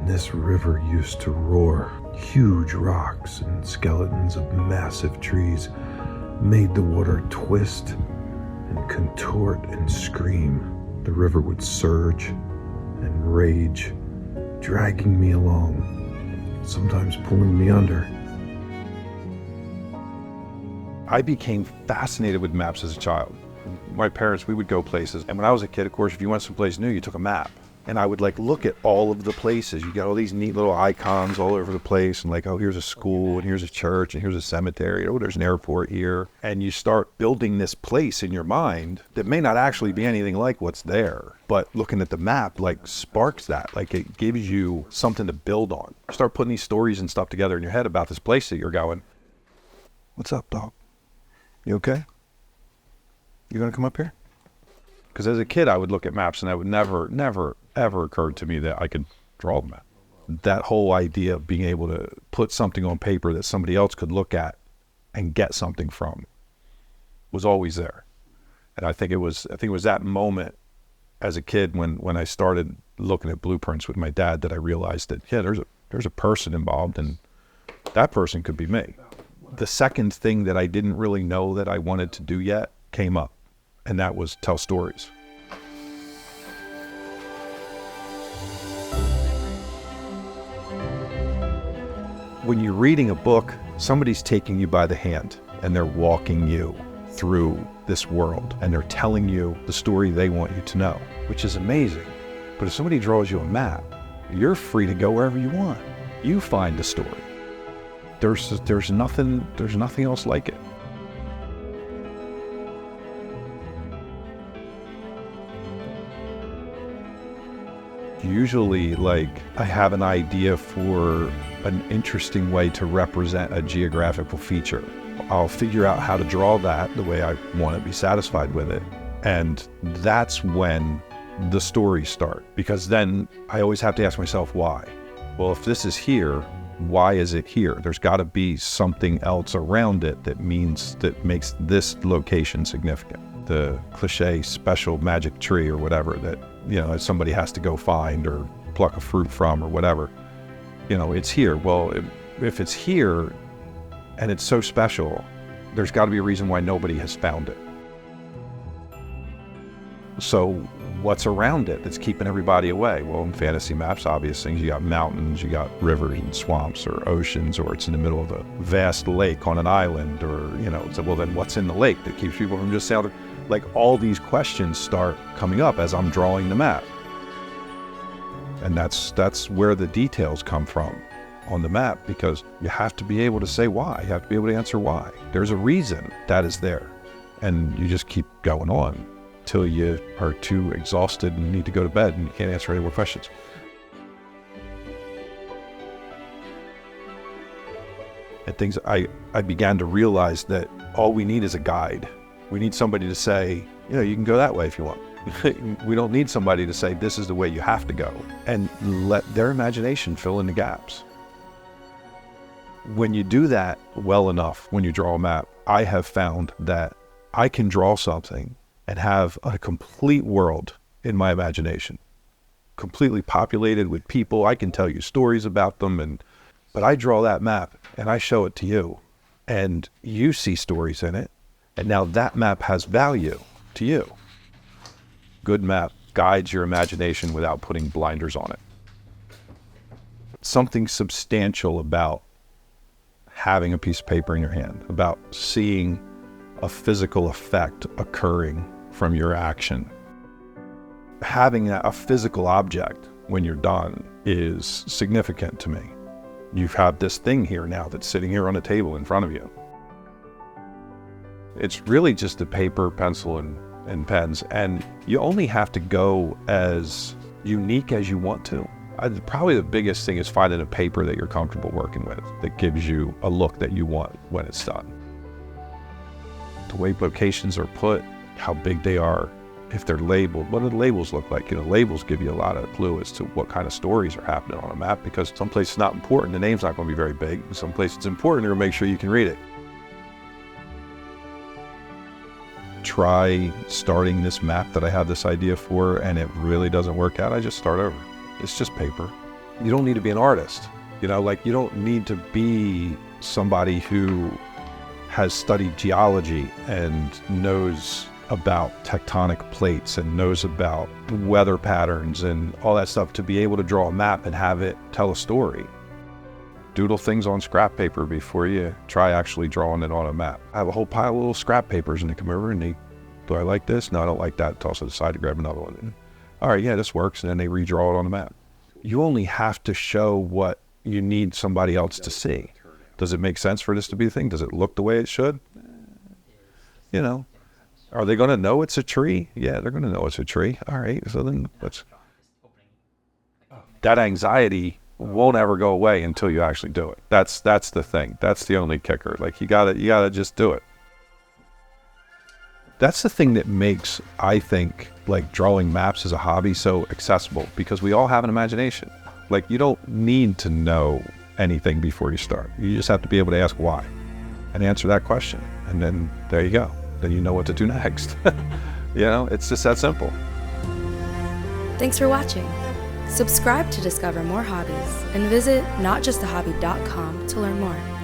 this river used to roar. Huge rocks and skeletons of massive trees made the water twist and contort and scream. The river would surge and rage, dragging me along, sometimes pulling me under. I became fascinated with maps as a child. My parents, we would go places. And when I was a kid, of course, if you went someplace new, you took a map. And I would look at all of the places. You got all these neat little icons all over the place. And oh, here's a school, and here's a church, and here's a cemetery. Oh, there's an airport here. And you start building this place in your mind that may not actually be anything like what's there. But looking at the map, sparks that. It gives you something to build on. Start putting these stories and stuff together in your head about this place that you're going. What's up, dog? You okay? You gonna come up here? Because as a kid, I would look at maps and I would never, ever occurred to me that I could draw the map. That whole idea of being able to put something on paper that somebody else could look at and get something from was always there. And I think it was that moment as a kid when I started looking at blueprints with my dad that I realized that, yeah, there's a person involved, and that person could be me. The second thing that I didn't really know that I wanted to do yet came up, and that was tell stories. When you're reading a book, somebody's taking you by the hand and they're walking you through this world and they're telling you the story they want you to know, which is amazing. But if somebody draws you a map, you're free to go wherever you want. You find the story. There's nothing else like it. Usually, I have an idea for an interesting way to represent a geographical feature. I'll figure out how to draw that the way I want to be satisfied with it. And that's when the stories start. Because then I always have to ask myself, why? Well, if this is here, why is it here? There's got to be something else around it that makes this location significant. The cliche special magic tree or whatever that, somebody has to go find or pluck a fruit from or whatever. It's here. Well, if it's here and it's so special, there's got to be a reason why nobody has found it. So what's around it that's keeping everybody away? Well, in fantasy maps, obvious things. You got mountains, you got rivers and swamps or oceans, or it's in the middle of a vast lake on an island, or, well, then what's in the lake that keeps people from just sailing? All these questions start coming up as I'm drawing the map. And that's where the details come from on the map, because you have to be able to say why. You have to be able to answer why. There's a reason that is there. And you just keep going on till you are too exhausted and need to go to bed and you can't answer any more questions. And things I began to realize that all we need is a guide. We need somebody to say, you can go that way if you want. We don't need somebody to say, this is the way you have to go, and let their imagination fill in the gaps. When you do that well enough, when you draw a map, I have found that I can draw something and have a complete world in my imagination, completely populated with people. I can tell you stories about them, but I draw that map and I show it to you, and you see stories in it, and now that map has value to you. Good map guides your imagination without putting blinders on it. Something substantial about having a piece of paper in your hand, about seeing a physical effect occurring from your action. Having a physical object when you're done is significant to me. You have this thing here now that's sitting here on a table in front of you. It's really just a paper, pencil, and pens, and you only have to go as unique as you want to. Probably the biggest thing is finding a paper that you're comfortable working with, that gives you a look that you want when it's done. The way locations are put, how big they are, if they're labeled, what do the labels look like? Labels give you a lot of clue as to what kind of stories are happening on a map, because someplace it's not important, the name's not going to be very big. Someplace it's important, you're going to make sure you can read it. Try starting this map that I have this idea for, and it really doesn't work out, I just start over. It's just paper. You don't need to be an artist. You know, like you don't need to be somebody who has studied geology and knows about tectonic plates and knows about weather patterns and all that stuff to be able to draw a map and have it tell a story. Doodle things on scrap paper before you try actually drawing it on a map. I have a whole pile of little scrap papers and they come over and they, do I like this? No, I don't like that. Toss it aside to grab another one. And, all right, yeah, this works. And then they redraw it on the map. You only have to show what you need somebody else to see. Does it make sense for this to be the thing? Does it look the way it should? You know, are they going to know it's a tree? Yeah, they're going to know it's a tree. All right, so then let's. That anxiety won't ever go away until you actually do it. That's the thing. That's the only kicker. Like you gotta just do it. That's the thing that makes, I think, like drawing maps as a hobby so accessible, because we all have an imagination. Like you don't need to know anything before you start. You just have to be able to ask why and answer that question. And then there you go. Then you know what to do next. You know, it's just that simple. Thanks for watching. Subscribe to discover more hobbies and visit notjustahobby.com to learn more.